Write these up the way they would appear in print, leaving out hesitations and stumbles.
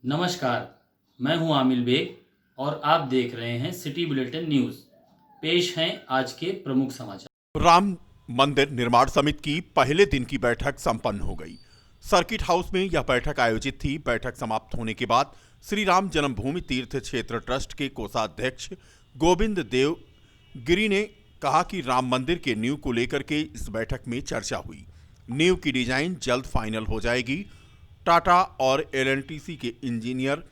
नमस्कार, मैं हूं आमिल बेग और आप देख रहे हैं सिटी बुलेटिन न्यूज़। पेश हैं आज के प्रमुख समाचार। राम मंदिर निर्माण समिति की पहले दिन की बैठक संपन्न हो गई। सर्किट हाउस में यह बैठक आयोजित थी। बैठक समाप्त होने के बाद श्री राम जन्मभूमि तीर्थ क्षेत्र ट्रस्ट के कोषाध्यक्ष गोविंद देव गिरी ने कहा कि राम मंदिर के नींव को लेकर के इस बैठक में चर्चा हुई। नींव की डिजाइन जल्द फाइनल हो जाएगी। टाटा और एलएनटीसी के इंजीनियर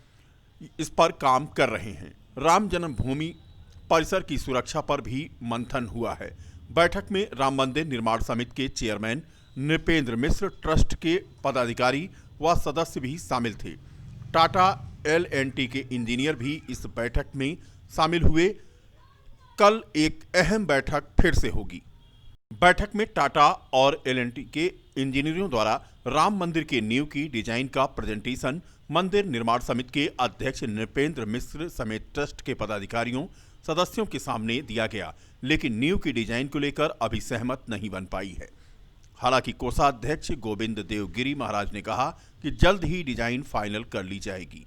इस पर काम कर रहे हैं। राम जन्मभूमि परिसर की सुरक्षा पर भी मंथन हुआ है। बैठक में राम मंदिर निर्माण समिति के चेयरमैन नृपेंद्र मिश्र, ट्रस्ट के पदाधिकारी व सदस्य भी शामिल थे। टाटा एलएनटी के इंजीनियर भी इस बैठक में शामिल हुए। कल एक अहम बैठक फिर से होगी। बैठक में टाटा और एलएनटी के इंजीनियरों द्वारा राम मंदिर के नींव की डिजाइन का प्रेजेंटेशन मंदिर निर्माण समिति के अध्यक्ष नृपेंद्र मिश्र समेत ट्रस्ट के पदाधिकारियों सदस्यों के सामने दिया गया, लेकिन नींव की डिजाइन को लेकर अभी सहमत नहीं बन पाई है। हालांकि कोषाध्यक्ष गोविंद देवगिरी महाराज ने कहा कि जल्द ही डिजाइन फाइनल कर ली जाएगी।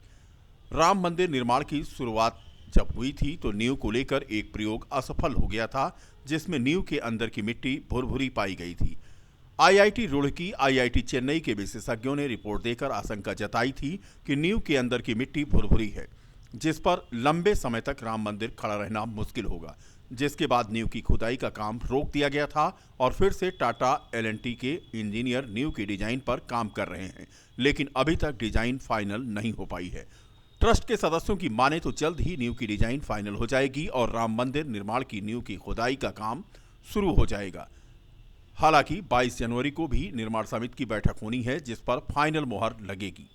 राम मंदिर निर्माण की शुरुआत जब हुई थी तो नींव को लेकर एक प्रयोग असफल हो गया था, जिसमें नींव के अंदर की मिट्टी भुरभुरी पाई गई थी। आईआईटी रुड़की, आईआईटी चेन्नई के विशेषज्ञों ने रिपोर्ट देकर आशंका जताई थी कि नींव के अंदर की मिट्टी भुरभुरी है, जिस पर लंबे समय तक राम मंदिर खड़ा रहना मुश्किल होगा। जिसके बाद नींव की खुदाई का काम रोक दिया गया था और फिर से टाटा एलएनटी के इंजीनियर नींव की डिजाइन पर काम कर रहे हैं, लेकिन अभी तक डिजाइन फाइनल नहीं हो पाई है। ट्रस्ट के सदस्यों की माने तो जल्द ही नींव की डिजाइन फाइनल हो जाएगी और राम मंदिर निर्माण की नींव की खुदाई का काम शुरू हो जाएगा। हालांकि 22 जनवरी को भी निर्माण समिति की बैठक होनी है, जिस पर फाइनल मोहर लगेगी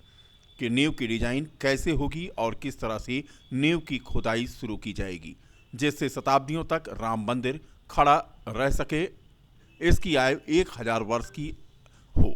कि नींव की डिजाइन कैसे होगी और किस तरह से नींव की खुदाई शुरू की जाएगी, जिससे शताब्दियों तक राम मंदिर खड़ा रह सके। इसकी आयु 1000 वर्ष की हो।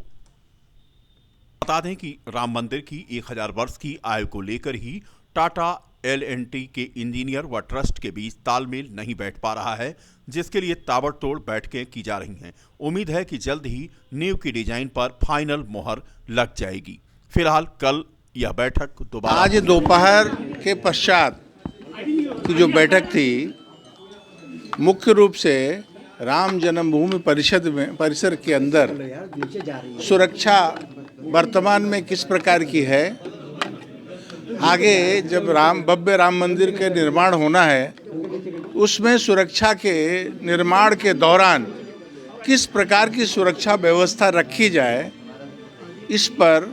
बता दें कि राम मंदिर की 1000 वर्ष की आयु को लेकर ही टाटा एलएनटी के इंजीनियर व ट्रस्ट के बीच तालमेल नहीं बैठ पा रहा है, जिसके लिए ताबड़तोड़ बैठकें की जा रही हैं। उम्मीद है कि जल्द ही नींव की डिजाइन पर फाइनल मोहर लग जाएगी। फिलहाल कल यह बैठक दोबारा आज दोपहर के पश्चात की जो बैठक थी, मुख्य रूप से राम जन्मभूमि परिसर के अंदर सुरक्षा वर्तमान में किस प्रकार की है, आगे जब भव्य राम मंदिर के निर्माण होना है उसमें सुरक्षा के निर्माण के दौरान किस प्रकार की सुरक्षा व्यवस्था रखी जाए, इस पर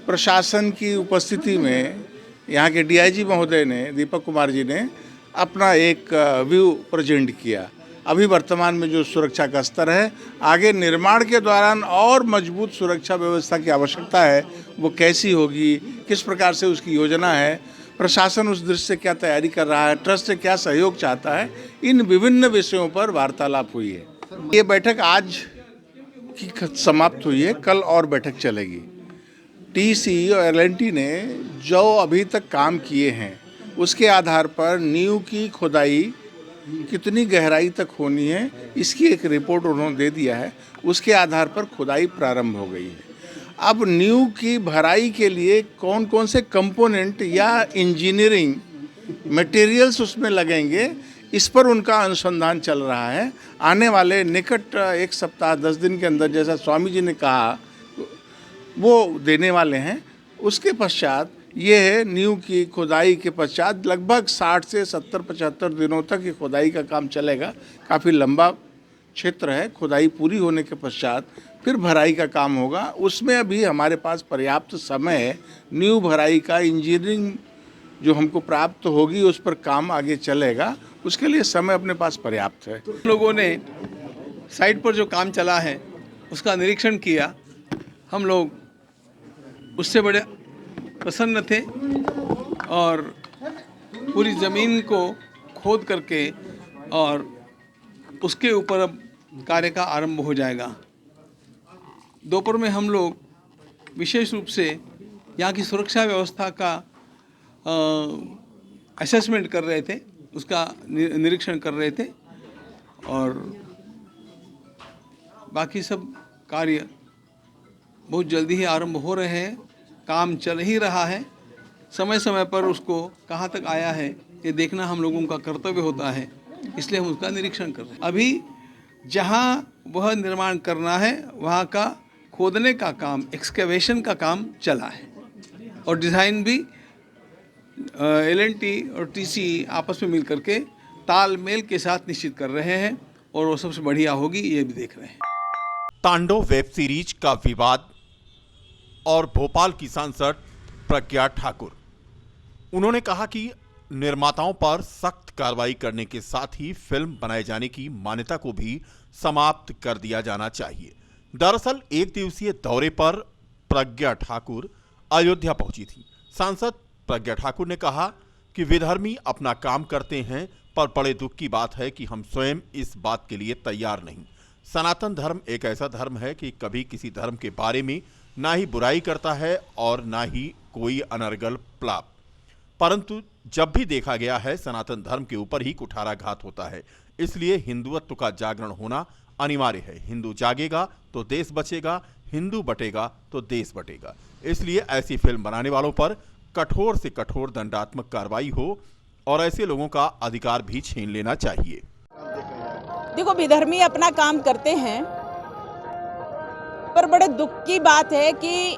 प्रशासन की उपस्थिति में यहाँ के डीआईजी महोदय ने, दीपक कुमार जी ने अपना एक व्यू प्रेजेंट किया। अभी वर्तमान में जो सुरक्षा का स्तर है, आगे निर्माण के दौरान और मजबूत सुरक्षा व्यवस्था की आवश्यकता है, वो कैसी होगी, किस प्रकार से उसकी योजना है, प्रशासन उस दृष्टि से क्या तैयारी कर रहा है, ट्रस्ट से क्या सहयोग चाहता है, इन विभिन्न विषयों पर वार्तालाप हुई है। ये बैठक आज की समाप्त हुई है, कल और बैठक चलेगी। टीसी और एलएनटी ने जो अभी तक काम किए हैं उसके आधार पर नींव की खुदाई कितनी गहराई तक होनी है, इसकी एक रिपोर्ट उन्होंने दे दिया है। उसके आधार पर खुदाई प्रारंभ हो गई है। अब नींव की भराई के लिए कौन कौन से कंपोनेंट या इंजीनियरिंग मटेरियल्स उसमें लगेंगे, इस पर उनका अनुसंधान चल रहा है। आने वाले निकट एक सप्ताह 10 दिन के अंदर, जैसा स्वामी जी ने कहा, वो देने वाले हैं। उसके पश्चात ये है, नींव की खुदाई के पश्चात लगभग 60 से 70-75 दिनों तक ये खुदाई का काम चलेगा। काफ़ी लंबा क्षेत्र है। खुदाई पूरी होने के पश्चात फिर भराई का काम होगा। उसमें अभी हमारे पास पर्याप्त समय है। नींव भराई का इंजीनियरिंग जो हमको प्राप्त होगी, उस पर काम आगे चलेगा। उसके लिए समय अपने पास पर्याप्त है। लोगों ने साइट पर जो काम चला है उसका निरीक्षण किया। हम लोग उससे बड़े प्रसन्न थे और पूरी ज़मीन को खोद करके और उसके ऊपर अब कार्य का आरंभ हो जाएगा। दोपहर में हम लोग विशेष रूप से यहाँ की सुरक्षा व्यवस्था का असेसमेंट कर रहे थे, उसका निरीक्षण कर रहे थे और बाकी सब कार्य बहुत जल्दी ही आरंभ हो रहे हैं। काम चल ही रहा है समय समय पर उसको कहाँ तक आया है ये देखना हम लोगों का कर्तव्य होता है, इसलिए हम उसका निरीक्षण कर रहे हैं। अभी जहाँ वह निर्माण करना है वहाँ का खोदने का काम, एक्सकेवेशन का काम चला है और डिज़ाइन भी L&T और TC आपस में मिल करके तालमेल के साथ निश्चित कर रहे हैं और वो सबसे बढ़िया होगी ये भी देख रहे हैं। तांडव वेब सीरीज का विवाद और भोपाल की सांसद प्रज्ञा ठाकुर, उन्होंने कहा कि निर्माताओं पर सख्त कार्रवाई करने के साथ ही फिल्म बनाए जाने की मान्यता को भी समाप्त कर दिया जाना चाहिए। दरअसल एक दिवसीय दौरे पर प्रज्ञा ठाकुर अयोध्या पहुंची थी। सांसद प्रज्ञा ठाकुर ने कहा कि विधर्मी अपना काम करते हैं, पर बड़े दुख की बात है कि हम स्वयं इस बात के लिए तैयार नहीं। सनातन धर्म एक ऐसा धर्म है कि कभी किसी धर्म के बारे में ना ही बुराई करता है और ना ही कोई अनर्गल प्लाप, परंतु जब भी देखा गया है सनातन धर्म के ऊपर ही कुठाराघात होता है। इसलिए हिंदुत्व का जागरण होना अनिवार्य है। हिंदू जागेगा तो देश बचेगा, हिंदू बटेगा तो देश बटेगा। इसलिए ऐसी फिल्म बनाने वालों पर कठोर से कठोर दंडात्मक कार्रवाई हो और ऐसे लोगों का अधिकार भी छीन लेना चाहिए। देखो, विधर्मी अपना काम करते हैं, पर बड़े दुख की बात है कि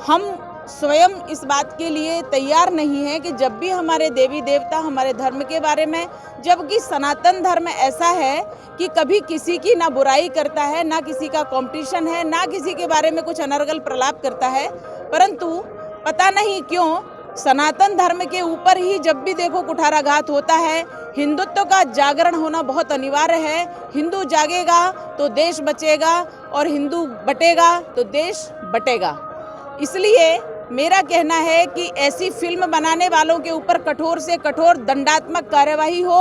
हम स्वयं इस बात के लिए तैयार नहीं है कि जब भी हमारे देवी देवता हमारे धर्म के बारे में, जबकि सनातन धर्म ऐसा है कि कभी किसी की ना बुराई करता है, ना किसी का कंपटीशन है, ना किसी के बारे में कुछ अनर्गल प्रलाप करता है, परंतु पता नहीं क्यों सनातन धर्म के ऊपर ही जब भी देखो कुठाराघात होता है। हिंदुत्व का जागरण होना बहुत अनिवार्य है। हिंदू जागेगा तो देश बचेगा और हिंदू बटेगा तो देश बटेगा। इसलिए मेरा कहना है कि ऐसी फिल्म बनाने वालों के ऊपर कठोर से कठोर दंडात्मक कार्यवाही हो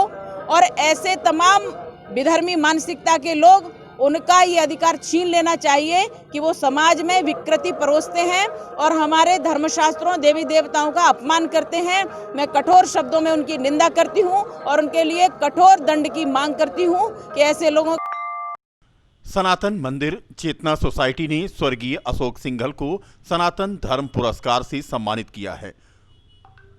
और ऐसे तमाम विधर्मी मानसिकता के लोग, उनका ये अधिकार छीन लेना चाहिए कि वो समाज में विकृति परोसते हैं और हमारे धर्मशास्त्रों देवी देवताओं का अपमान करते हैं। मैं कठोर शब्दों में उनकी निंदा करती हूं और उनके लिए कठोर दंड की मांग करती हूं कि ऐसे लोगों। सनातन मंदिर चेतना सोसाइटी ने स्वर्गीय अशोक सिंघल को सनातन धर्म पुरस्कार से सम्मानित किया है।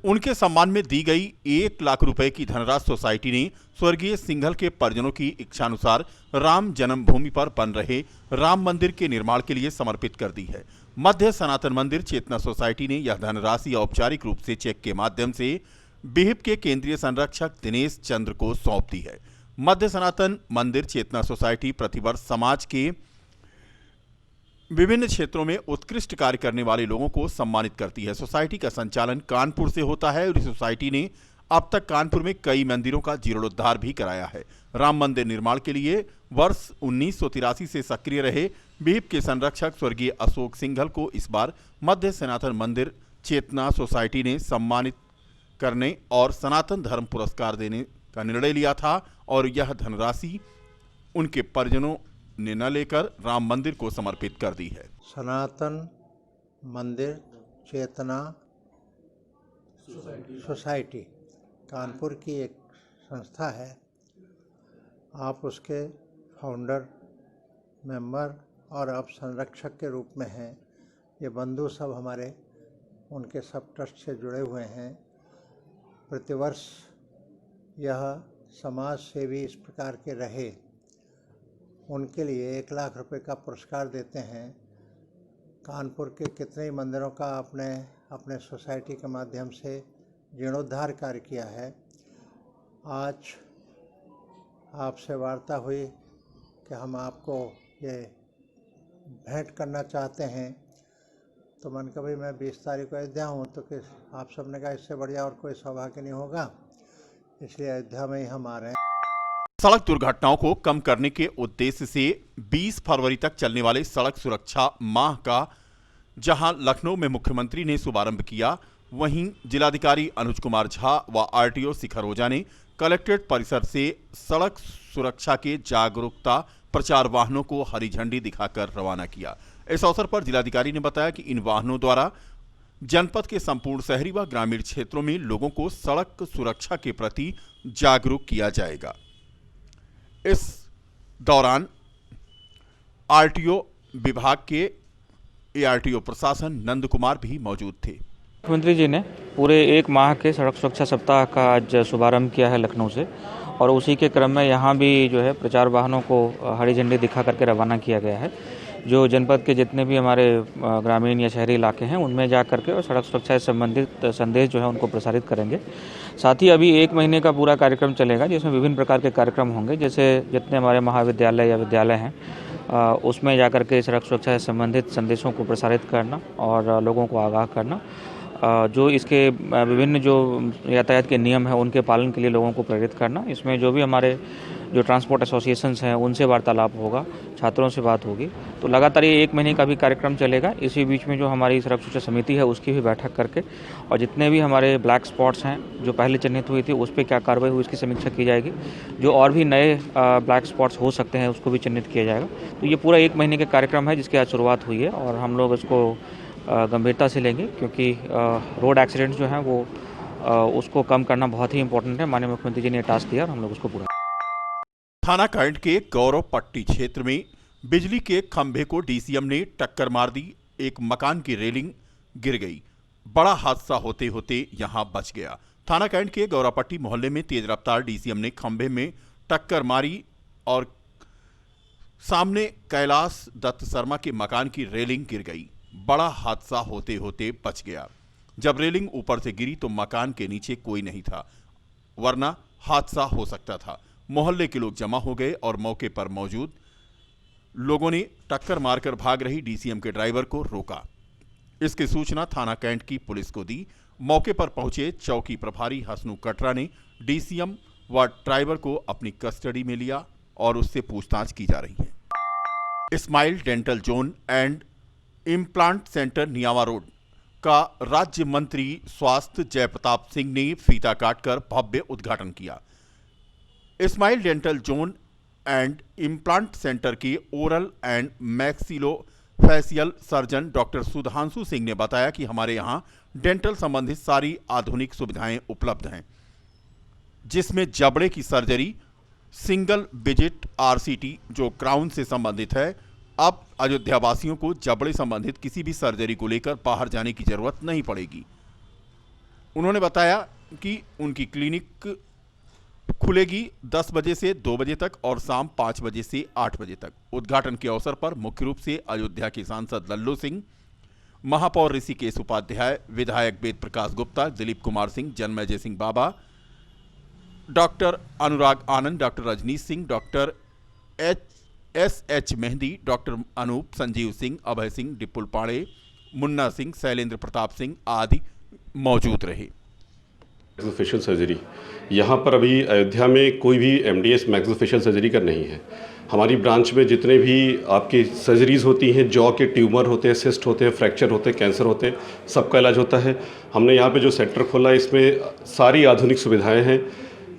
उनके सम्मान में दी गई 1 लाख रुपए की धनराशि सोसाइटी ने स्वर्गीय सिंघल के परिजनों की इच्छानुसार राम जन्मभूमि पर बन रहे राम मंदिर के निर्माण के लिए समर्पित कर दी है। मध्य सनातन मंदिर चेतना सोसाइटी ने यह धनराशि औपचारिक रूप से चेक के माध्यम से बिहिप के केंद्रीय संरक्षक दिनेश चंद्र को सौंप दी है। मध्य सनातन मंदिर चेतना सोसाइटी प्रतिवर्ष समाज के विभिन्न क्षेत्रों में उत्कृष्ट कार्य करने वाले लोगों को सम्मानित करती है। सोसाइटी का संचालन कानपुर से होता है और इस सोसाइटी ने अब तक कानपुर में कई मंदिरों का जीर्णोद्धार भी कराया है। राम मंदिर निर्माण के लिए वर्ष 1983 से सक्रिय रहे बिहिप के संरक्षक स्वर्गीय अशोक सिंघल को इस बार मध्य सनातन मंदिर चेतना सोसाइटी ने सम्मानित करने और सनातन धर्म पुरस्कार देने का निर्णय लिया था और यह धनराशि उनके परिजनों ने न लेकर राम मंदिर को समर्पित कर दी है। सनातन मंदिर चेतना सोसाइटी कानपुर की एक संस्था है। आप उसके फाउंडर, मेंबर और अब संरक्षक के रूप में हैं। ये बंधु सब हमारे उनके सब ट्रस्ट से जुड़े हुए हैं। प्रतिवर्ष यह समाज सेवी इस प्रकार के रहे, उनके लिए 1 लाख रुपए का पुरस्कार देते हैं। कानपुर के कितने ही मंदिरों का अपने सोसाइटी के माध्यम से जीर्णोद्धार कार्य किया है। आज आपसे वार्ता हुई कि हम आपको ये भेंट करना चाहते हैं, तो मन कभी मैं 20 तारीख को अयोध्या हूँ, तो कि आप सबने कहा इससे बढ़िया और कोई सौभाग्य नहीं होगा, इसलिए अयोध्या में ही हम आ रहे हैं। सड़क दुर्घटनाओं को कम करने के उद्देश्य से 20 फरवरी तक चलने वाले सड़क सुरक्षा माह का जहां लखनऊ में मुख्यमंत्री ने शुभारंभ किया, वहीं जिलाधिकारी अनुज कुमार झा व आरटीओ शिखर ओझा ने कलेक्ट्रेट परिसर से सड़क सुरक्षा के जागरूकता प्रचार वाहनों को हरी झंडी दिखाकर रवाना किया। इस अवसर पर जिलाधिकारी ने बताया कि इन वाहनों द्वारा जनपद के संपूर्ण शहरी व ग्रामीण क्षेत्रों में लोगों को सड़क सुरक्षा के प्रति जागरूक किया जाएगा। इस दौरान आरटीओ विभाग के एआरटीओ प्रशासन नंद कुमार भी मौजूद थे। मुख्यमंत्री जी ने पूरे 1 माह के सड़क सुरक्षा सप्ताह का आज शुभारंभ किया है लखनऊ से, और उसी के क्रम में यहाँ भी जो है प्रचार वाहनों को हरी झंडी दिखा करके रवाना किया गया है। जो जनपद के जितने भी हमारे ग्रामीण या शहरी इलाके हैं उनमें जा करके और सड़क सुरक्षा से संबंधित संदेश जो है उनको प्रसारित करेंगे। साथ ही अभी 1 महीने का पूरा कार्यक्रम चलेगा जिसमें विभिन्न प्रकार के कार्यक्रम होंगे, जैसे जितने हमारे महाविद्यालय या विद्यालय हैं उसमें जा करके सड़क सुरक्षा से संबंधित संदेशों को प्रसारित करना और लोगों को आगाह करना। जो इसके विभिन्न जो यातायात के नियम हैं उनके पालन के लिए लोगों को प्रेरित करना। इसमें जो भी हमारे जो ट्रांसपोर्ट एसोसिएशंस हैं उनसे वार्तालाप होगा, छात्रों से बात होगी। तो लगातार ये 1 महीने का भी कार्यक्रम चलेगा। इसी बीच में जो हमारी सड़क सुरक्षा समिति है उसकी भी बैठक करके और जितने भी हमारे ब्लैक स्पॉट्स हैं जो पहले चिन्हित हुई थी उस पर क्या कार्रवाई हुई इसकी समीक्षा की जाएगी। जो और भी नए ब्लैक स्पॉट्स हो सकते हैं उसको भी चिन्हित किया जाएगा। तो ये पूरा 1 महीने का कार्यक्रम है जिसकी आज शुरुआत हुई है और हम लोग इसको गंभीरता से लेंगे, क्योंकि रोड एक्सीडेंट्स जो हैं वो उसको कम करना बहुत ही इंपॉर्टेंट है। माननीय मुख्यमंत्री जी ने टास्क दिया और हम लोग उसको पूरा। थाना कैंट के गौरव पट्टी क्षेत्र में बिजली के खंभे को डीसीएम ने टक्कर मार दी। एक मकान की रेलिंग गिर गई। बड़ा हादसा होते होते यहां बच गया। थाना कैंट के गौरापट्टी मोहल्ले में तेज रफ्तार डीसीएम ने खंभे में टक्कर मारी और सामने कैलाश दत्त शर्मा के मकान की रेलिंग गिर गई। बड़ा हादसा होते होते बच गया। जब रेलिंग ऊपर से गिरी तो मकान के नीचे कोई नहीं था, वरना हादसा हो सकता था। मोहल्ले के लोग जमा हो गए और मौके पर मौजूद लोगों ने टक्कर मारकर भाग रही डीसीएम के ड्राइवर को रोका। इसकी सूचना थाना कैंट की पुलिस को दी। मौके पर पहुंचे चौकी प्रभारी हसनू कटरा ने डीसीएम व ड्राइवर को अपनी कस्टडी में लिया और उससे पूछताछ की जा रही है। Smile dental zone and implant centre Niyava road का राज्य मंत्री स्वास्थ्य जयप्रताप सिंह ने फीता काटकर भव्य उद्घाटन किया। Smile dental zone and implant centre के oral and maxillofacial surgeon doctor Sudhanshu Singh ने बताया कि हमारे यहां डेंटल संबंधित सारी आधुनिक सुविधाएं उपलब्ध हैं, जिसमें जबड़े की सर्जरी, सिंगल विजिट आरसीटी जो क्राउन से संबंधित है। अब अयोध्या वासियों को जबड़े संबंधित किसी भी सर्जरी को लेकर बाहर जाने की जरूरत नहीं पड़ेगी। उन्होंने बताया कि उनकी क्लिनिक खुलेगी 10 बजे से 2 बजे तक और शाम 5 बजे से 8 बजे तक। उद्घाटन के अवसर पर मुख्य रूप से अयोध्या के सांसद लल्लू सिंह, महापौर ऋषिकेश उपाध्याय, विधायक Ved Prakash Gupta, Dilip Kumar Singh, Janmay Singh Baba, doctor Anurag Anand, doctor Rajneesh Singh, doctor SH. Mehndi, doctor Anoop, Sanjeev Singh, Abhay Singh, Dipul Pade, Munna Singh, Shailendra Pratap Singh आदि मौजूद रहे। मैक्सिलोफेशियल सर्जरी यहाँ पर अभी अयोध्या में कोई भी एमडीएस मैक्सिलोफेशियल सर्जरी का नहीं है। हमारी ब्रांच में जितने भी आपकी सर्जरीज होती हैं, जॉ के ट्यूमर होते हैं, सिस्ट होते हैं, फ्रैक्चर होते हैं, कैंसर होते हैं, सबका इलाज होता है। हमने यहाँ पे जो सेंटर खोला है इसमें सारी आधुनिक सुविधाएं हैं।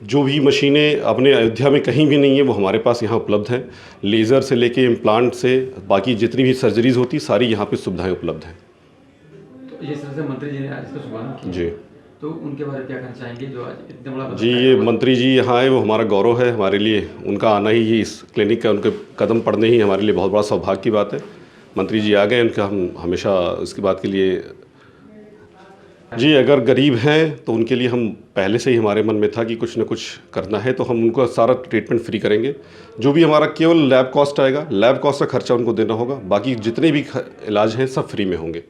जो भी मशीनें अपने अयोध्या में कहीं भी नहीं है वो हमारे पास यहाँ उपलब्ध हैं। लेज़र से लेके इम्प्लांट से बाकी जितनी भी सर्जरीज होती सारी यहाँ पे सुविधाएं उपलब्ध हैं। तो जिस तरह से मंत्री जी ने आज इसका शुभारंभ किया जी, तो उनके बारे में क्या कहना चाहेंगे जो आज इतने बड़ा जी ये मंत्री जी यहाँ आए वो हमारा गौरव है हमारे लिए। उनका आना ही इस क्लिनिक का उनके कदम पड़ने ही हमारे लिए बहुत बड़ा सौभाग्य की बात है। मंत्री जी आ गए, उनका हम हमेशा उसकी बात के लिए जी अगर गरीब हैं तो उनके लिए हम पहले से ही हमारे मन में था कि कुछ ना कुछ करना है, तो हम उनको सारा ट्रीटमेंट फ्री करेंगे। जो भी हमारा केवल लैब कॉस्ट आएगा, लैब कॉस्ट का खर्चा उनको देना होगा, बाकी जितने भी इलाज हैं सब फ्री में होंगे।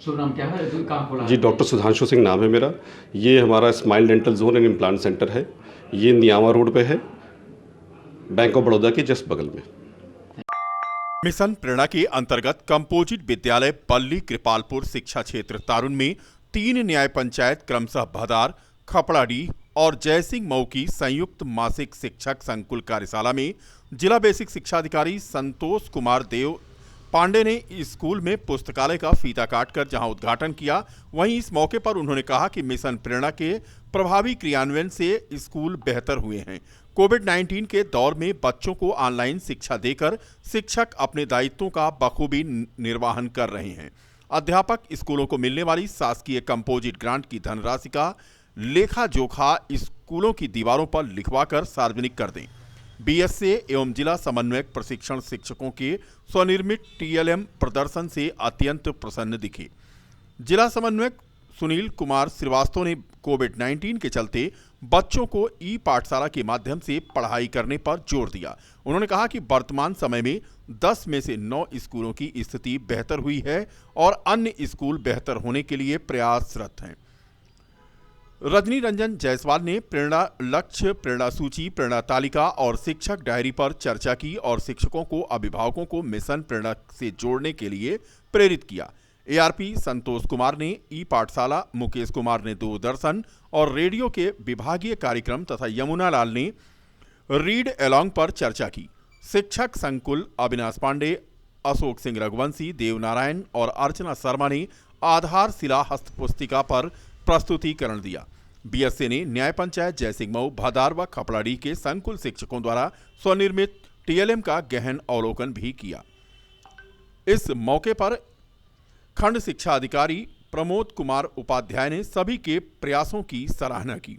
शुभ नाम क्या है, कहाँ खोला? जी डॉक्टर सुधांशु सिंह नाम है मेरा। ये हमारा smile dental zone and implant centre है। ये नियामा रोड पे है, बैंक ऑफ बड़ौदा के जस्ट बगल में। मिशन प्रेरणा के अंतर्गत कंपोजिट विद्यालय पल्ली कृपालपुर शिक्षा क्षेत्र तारुण में 3 न्याय पंचायत क्रमशः भदार, खपड़ाडीह और जयसिंह मऊ की संयुक्त मासिक शिक्षक संकुल कार्यशाला में जिला बेसिक शिक्षा अधिकारी संतोष कुमार देव पांडे ने स्कूल में पुस्तकालय का फीता काटकर जहां उद्घाटन किया, वहीं इस मौके पर उन्होंने कहा कि मिशन प्रेरणा के प्रभावी क्रियान्वयन से स्कूल बेहतर हुए हैं। कोविड-19 के दौर में बच्चों को ऑनलाइन शिक्षा देकर शिक्षक अपने दायित्वों का बखूबी निर्वहन कर रहे हैं। अध्यापक स्कूलों को मिलने वाली शासकीय कंपोजिट ग्रांट की धनराशि का लेखा जोखा स्कूलों की दीवारों पर लिखवाकर सार्वजनिक कर दें। बीएसए एवं जिला समन्वयक प्रशिक्षण शिक्षकों के स्वनिर्मित टीएलएम प्रदर्शन से अत्यंत प्रसन्न दिखे। जिला समन्वयक सुनील कुमार श्रीवास्तव ने कोविड-19 के चलते बच्चों को ई पाठशाला के माध्यम से पढ़ाई करने पर जोर दिया। उन्होंने कहा कि वर्तमान समय में 10 में से 9 स्कूलों की स्थिति बेहतर हुई है और अन्य स्कूल बेहतर होने के लिए प्रयासरत हैं। रजनी रंजन जायसवाल ने प्रेरणा लक्ष्य, प्रेरणा सूची, प्रेरणा तालिका और शिक्षक डायरी पर चर्चा की और शिक्षकों को, अभिभावकों को मिशन प्रेरणा से जोड़ने के लिए प्रेरित किया। एआरपी संतोष कुमार ने ई पाठशाला, मुकेश कुमार ने दूरदर्शन और रेडियो के विभागीय कार्यक्रम तथा यमुना लाल ने रीड एलॉन्ग पर चर्चा की। शिक्षक संकुल अविनाश पांडे, अशोक सिंह रघुवंशी, देवनारायण और अर्चना शर्मा ने आधारशिला हस्तपुस्तिका पर प्रस्तुतिकरण दिया। बीएसए ने न्याय पंचायत जयसिंह मऊ, भादार व खपड़ाड़ी के संकुल शिक्षकों द्वारा स्वनिर्मित टीएलएम का गहन अवलोकन भी किया। इस मौके पर खंड शिक्षा अधिकारी प्रमोद कुमार उपाध्याय ने सभी के प्रयासों की सराहना की।